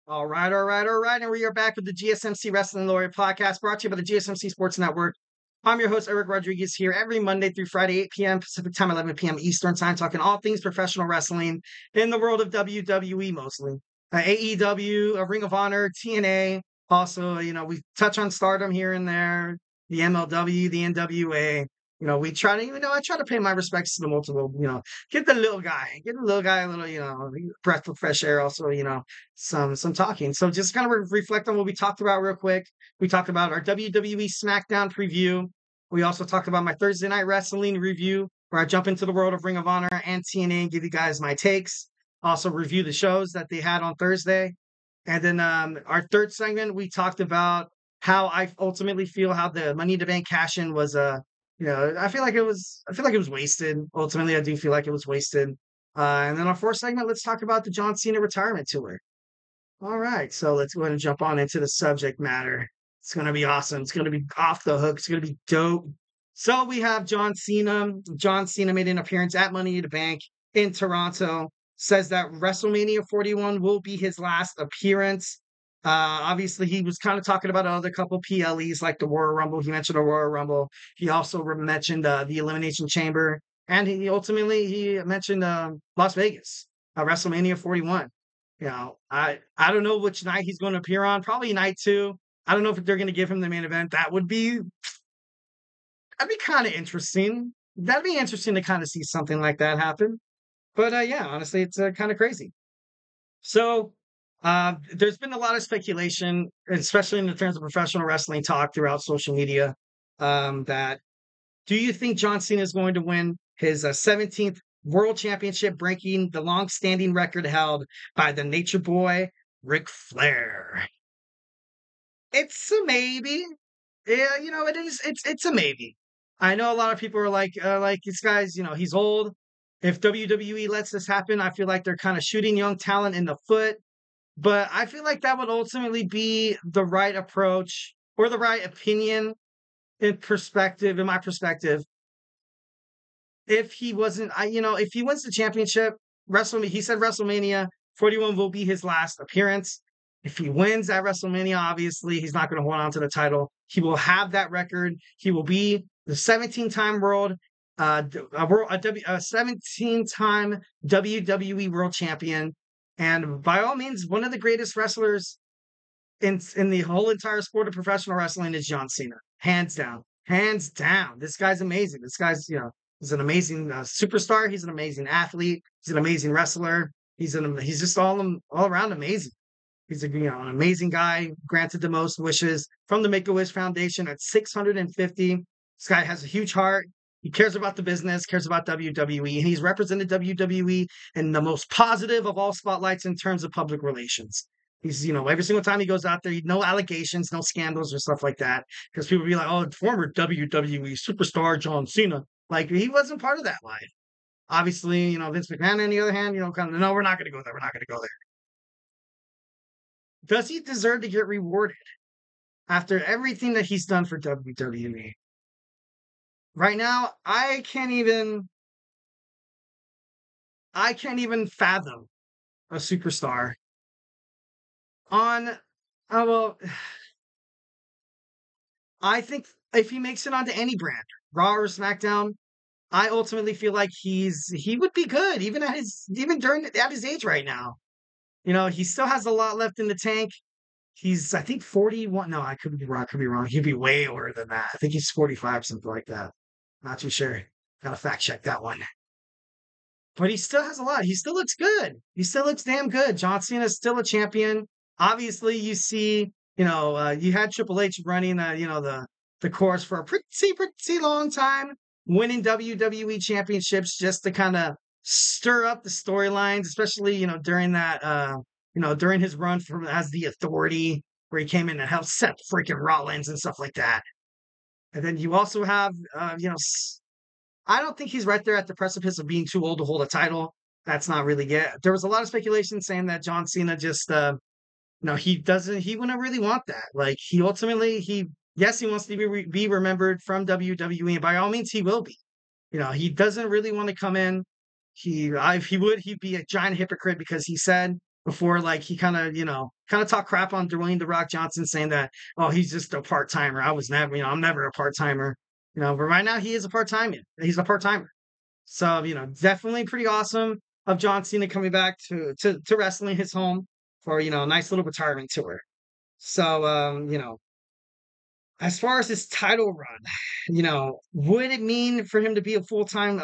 All right, all right, all right. And we are back with the GSMC Wrestling Laureate Podcast brought to you by the GSMC Sports Network. I'm your host, Eric Rodriguez, here every Monday through Friday, 8 p.m. Pacific Time, 11 p.m. Eastern Time, talking all things professional wrestling in the world of WWE mostly. AEW, Ring of Honor, TNA. Also, we touch on Stardom here and there, the MLW, the NWA. We try to, I try to pay my respects to the multiple, get the little guy a little, breath of fresh air. Also, some talking. So just kind of reflect on what we talked about real quick. We talked about our WWE SmackDown preview. We also talked about my Thursday Night Wrestling review, where I jump into the world of Ring of Honor and TNA and give you guys my takes. Also review the shows that they had on Thursday. And then our third segment, we talked about how I ultimately feel how the Money in the Bank cash-in was I feel like it was wasted. Ultimately, I do feel like it was wasted. And then our fourth segment, let's talk about the John Cena retirement tour. All right, so let's go ahead and jump on into the subject matter. It's going to be awesome. It's going to be off the hook. It's going to be dope. So we have John Cena. John Cena made an appearance at Money in the Bank in Toronto. Says that WrestleMania 41 will be his last appearance. Obviously, he was kind of talking about other couple PLEs like the Royal Rumble. He mentioned the Royal Rumble. He also mentioned the Elimination Chamber. And he mentioned Las Vegas, WrestleMania 41. I don't know which night he's going to appear on. Probably night 2. I don't know if they're going to give him the main event. That'd be kind of interesting. That'd be interesting to kind of see something like that happen. But yeah, honestly, it's kind of crazy. So there's been a lot of speculation, especially in the terms of professional wrestling talk throughout social media, that do you think John Cena is going to win his 17th World Championship, breaking the long-standing record held by the Nature Boy, Ric Flair? It's a maybe. Yeah, it is. It's a maybe. I know a lot of people are like this guy's, he's old. If WWE lets this happen, I feel like they're kind of shooting young talent in the foot. But I feel like that would ultimately be the right approach or the right opinion in my perspective. If he wasn't, if he wins the championship, he said WrestleMania 41 will be his last appearance. If he wins at WrestleMania, obviously he's not going to hold on to the title. He will have that record. He will be the 17-time 17-time WWE World Champion. And by all means, one of the greatest wrestlers in the whole entire sport of professional wrestling is John Cena. Hands down. Hands down. This guy's amazing. This guy's, he's an amazing superstar. He's an amazing athlete. He's an amazing wrestler. He's just all around amazing. He's an amazing guy, granted the most wishes from the Make-A-Wish Foundation at 650. This guy has a huge heart. He cares about the business, cares about WWE, and he's represented WWE in the most positive of all spotlights in terms of public relations. He's, every single time he goes out there, no allegations, no scandals or stuff like that. Because people be like, oh, former WWE superstar John Cena. Like, he wasn't part of that life. Obviously, Vince McMahon, on the other hand, kind of, no, we're not going to go there. We're not going to go there. Does he deserve to get rewarded after everything that he's done for WWE? Right now, I can't even fathom a superstar on, I think if he makes it onto any brand, Raw or SmackDown, I ultimately feel like he would be good, even at his age right now. He still has a lot left in the tank. He's, I think, 41. No, I could be wrong. He'd be way older than that. I think he's 45, something like that. Not too sure. Gotta fact check that one. But he still has a lot. He still looks good. He still looks damn good. John Cena is still a champion. Obviously, you see, you had Triple H running, the course for a pretty long time, winning WWE championships just to kind of stir up the storylines, especially, during that, during his run as the Authority, where he came in and helped set freaking Rollins and stuff like that. And then you also have, I don't think he's right there at the precipice of being too old to hold a title. That's not really it. There was a lot of speculation saying that John Cena just, he wouldn't really want that. Like, he ultimately, yes, he wants to be remembered from WWE, and by all means, he will be. He doesn't really want to come in. He'd be a giant hypocrite because he said before, like, he kind of talked crap on Dwayne The Rock Johnson, saying that, oh, he's just a part-timer. I was never, I'm never a part-timer. But right now he is a part-timer. He's a part-timer. So, definitely pretty awesome of John Cena coming back to wrestling his home for, a nice little retirement tour. So, as far as his title run, would it mean for him to be a full-time,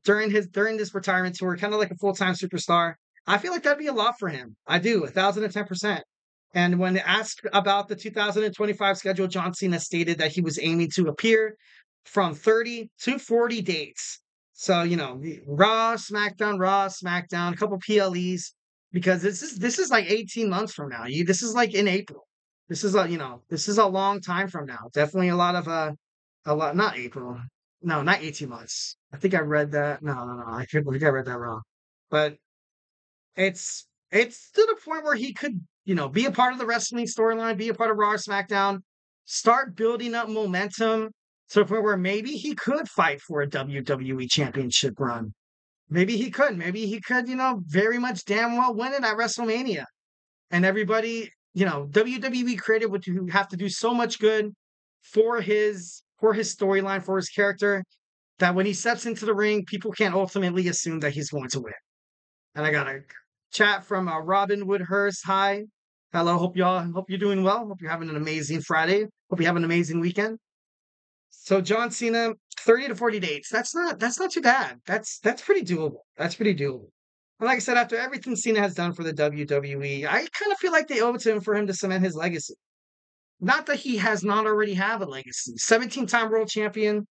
during this retirement tour, kind of like a full-time superstar? I feel like that'd be a lot for him. I do, 1,010%. And when asked about the 2025 schedule, John Cena stated that he was aiming to appear from 30 to 40 dates. So, Raw, SmackDown, a couple PLEs, because this is like 18 months from now. This is like in April. This is a long time from now. Definitely not April. No, not 18 months. I think I read that. No. I think I read that wrong. But it's to the point where he could, be a part of the wrestling storyline, be a part of Raw or SmackDown, start building up momentum to the point where maybe he could fight for a WWE championship run. Maybe he could. Maybe he could, very much damn well win it at WrestleMania. And everybody, WWE creative would have to do so much good for his storyline, for his character, that when he steps into the ring, people can't ultimately assume that he's going to win. And I got a chat from Robin Woodhurst. Hi. Hello. Hope you're doing well. Hope you're having an amazing Friday. Hope you have an amazing weekend. So John Cena, 30 to 40 dates. That's not too bad. That's pretty doable. That's pretty doable. And like I said, after everything Cena has done for the WWE, I kind of feel like they owe it to him for him to cement his legacy. Not that he has not already have a legacy. 17-time world champion.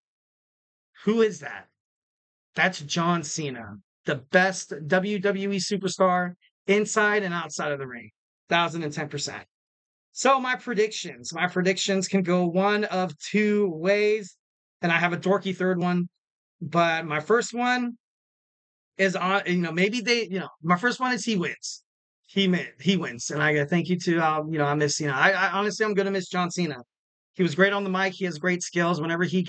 Who is that? That's John Cena, the best WWE superstar inside and outside of the ring. 1,010%. So my predictions can go one of two ways, and I have a dorky third one. But my first one is on, my first one is he wins. He wins. And I got thank you to, I miss, I honestly, I'm going to miss John Cena. He was great on the mic. He has great skills. Whenever he's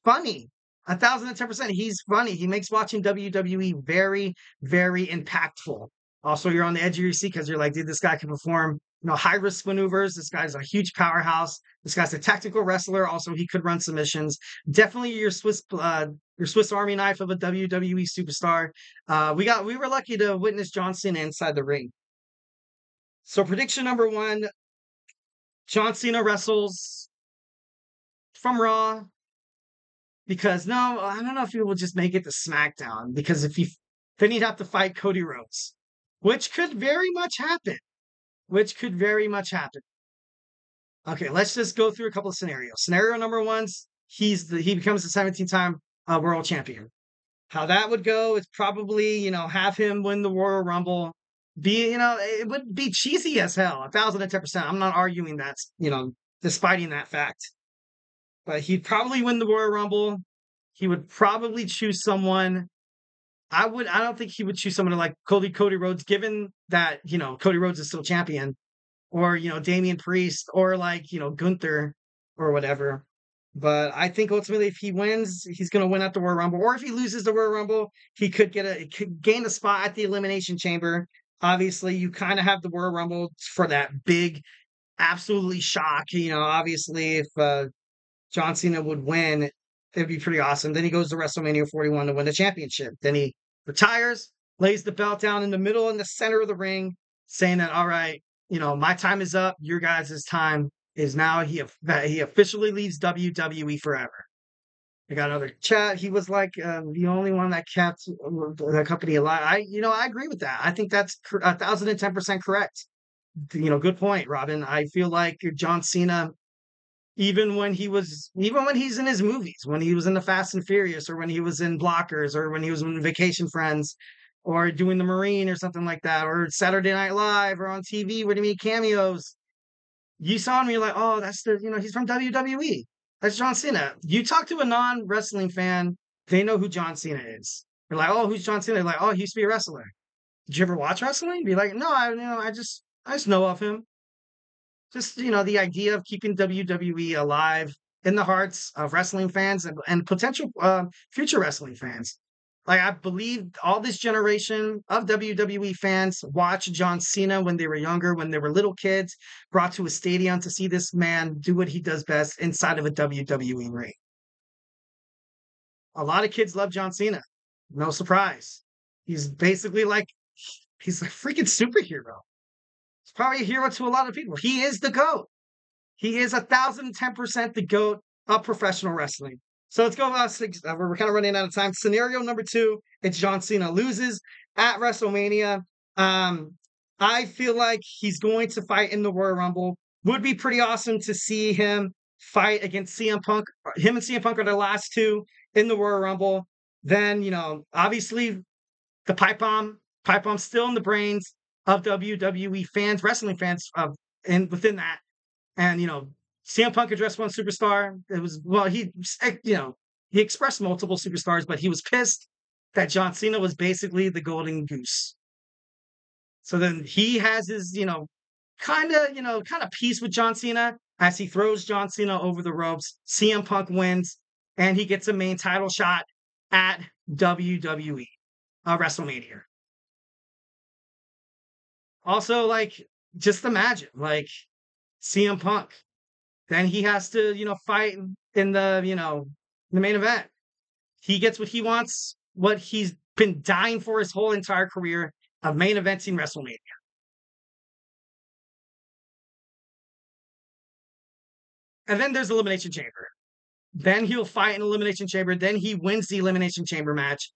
funny. 1,010%. He's funny. He makes watching WWE very, very impactful. Also, you're on the edge of your seat because you're like, dude, this guy can perform, high risk maneuvers. This guy's a huge powerhouse. This guy's a tactical wrestler. Also, he could run submissions. Definitely your Swiss Army knife of a WWE superstar. We were lucky to witness John Cena inside the ring. So prediction number one, John Cena wrestles from Raw. Because no, I don't know if he will just make it to SmackDown. Because then he'd have to fight Cody Rhodes, which could very much happen. Okay, let's just go through a couple of scenarios. Scenario number one, he becomes the 17-time world champion. How that would go is probably, have him win the Royal Rumble. It would be cheesy as hell. 1,010%. I'm not arguing that, despiting that fact. But he'd probably win the Royal Rumble. He would probably choose someone. I don't think he would choose someone like Cody Rhodes, given that, Cody Rhodes is still champion. Or, Damian Priest, or like, Gunther or whatever. But I think ultimately if he wins, he's going to win at the Royal Rumble. Or if he loses the Royal Rumble, he could gain a spot at the Elimination Chamber. Obviously, you kind of have the Royal Rumble for that big, absolutely shock. Obviously, if John Cena would win, it'd be pretty awesome. Then he goes to WrestleMania 41 to win the championship. Then he retires, lays the belt down in the middle, in the center of the ring, saying that, all right, my time is up. Your guys' time is now. He officially leaves WWE forever. I got another chat. He was like the only one that kept the company alive. I agree with that. I think that's 1,010% correct. Good point, Robin. I feel like John Cena, even when he's in his movies, when he was in the Fast and Furious, or when he was in Blockers, or when he was in Vacation Friends, or doing the Marine or something like that, or Saturday Night Live, or on TV when he made cameos, you saw him, you're like, oh, that's he's from WWE. That's John Cena. You talk to a non-wrestling fan, they know who John Cena is. You're like, oh, who's John Cena? They're like, oh, he used to be a wrestler. Did you ever watch wrestling? Be like, no, I just know of him. Just, the idea of keeping WWE alive in the hearts of wrestling fans and potential future wrestling fans. Like, I believe all this generation of WWE fans watched John Cena when they were younger, when they were little kids, brought to a stadium to see this man do what he does best inside of a WWE ring. A lot of kids love John Cena. No surprise. He's basically like, he's a freaking superhero. He's probably a hero to a lot of people. He is the GOAT. He is 1,010% the GOAT of professional wrestling. So let's go. We're kind of running out of time. Scenario number 2, it's John Cena loses at WrestleMania. I feel like he's going to fight in the Royal Rumble. Would be pretty awesome to see him fight against CM Punk. Him and CM Punk are the last two in the Royal Rumble. Then, obviously the pipe bomb still in the brains of WWE fans, wrestling fans, and within that. And, CM Punk addressed one superstar. It was, he expressed multiple superstars, but he was pissed that John Cena was basically the golden goose. So then he has his, kind of peace with John Cena as he throws John Cena over the ropes. CM Punk wins, and he gets a main title shot at WWE WrestleMania. Also, just imagine, CM Punk. Then he has to, fight in the main event. He gets what he wants, what he's been dying for his whole entire career of main eventing WrestleMania. And then there's Elimination Chamber. Then he'll fight in Elimination Chamber. Then he wins the Elimination Chamber match,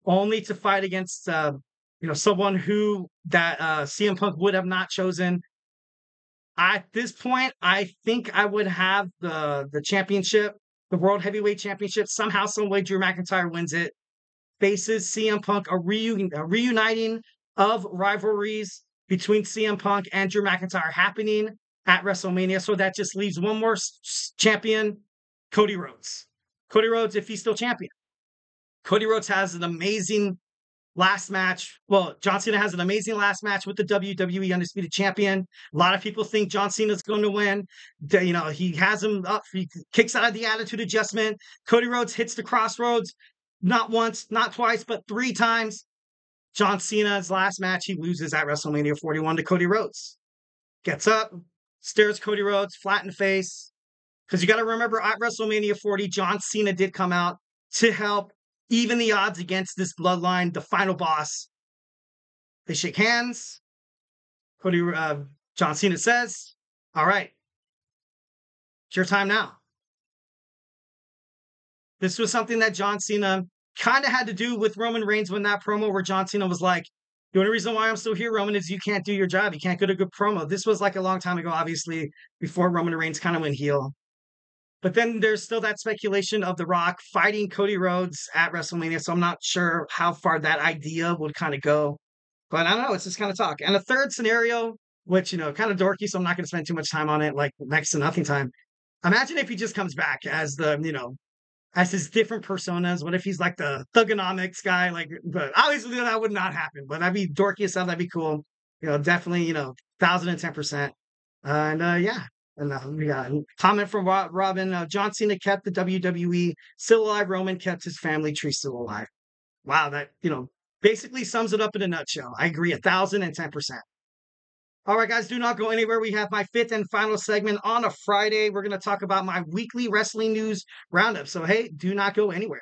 only to fight against, someone that CM Punk would have not chosen. At this point, I think I would have the championship, the World Heavyweight Championship. Somehow, some way, Drew McIntyre wins it. Faces CM Punk, a reuniting of rivalries between CM Punk and Drew McIntyre happening at WrestleMania. So that just leaves one more champion, Cody Rhodes. Cody Rhodes, if he's still champion. Cody Rhodes has an amazing last match. Well, John Cena has an amazing last match with the WWE Undisputed Champion. A lot of people think John Cena's going to win. He has him up. He kicks out of the Attitude Adjustment. Cody Rhodes hits the Crossroads. Not once, not twice, but 3 times. John Cena's last match, he loses at WrestleMania 41 to Cody Rhodes. Gets up, stares Cody Rhodes flat in the face. Because you got to remember, at WrestleMania 40, John Cena did come out to help even the odds against this bloodline, the final boss. They shake hands. John Cena says, "All right, it's your time now." This was something that John Cena kind of had to do with Roman Reigns when that promo where John Cena was like, "The only reason why I'm still here, Roman, is you can't do your job. You can't get a good promo." This was a long time ago, obviously, before Roman Reigns kind of went heel. But then there's still that speculation of The Rock fighting Cody Rhodes at WrestleMania. So I'm not sure how far that idea would kind of go. But I don't know. It's just kind of talk. And a third scenario, which, kind of dorky, so I'm not going to spend too much time on it, next to nothing time. Imagine if he just comes back as as his different personas. What if he's like the Thugonomics guy? But obviously that would not happen. But that'd be dorky as hell. That'd be cool. Definitely, 1,010%. And yeah. And we got a comment from Robin. John Cena kept the WWE still alive. Roman kept his family tree still alive. Wow, that, basically sums it up in a nutshell. I agree 1,010%. All right, guys, do not go anywhere. We have my 5th and final segment on a Friday. We're going to talk about my weekly wrestling news roundup. So, hey, do not go anywhere.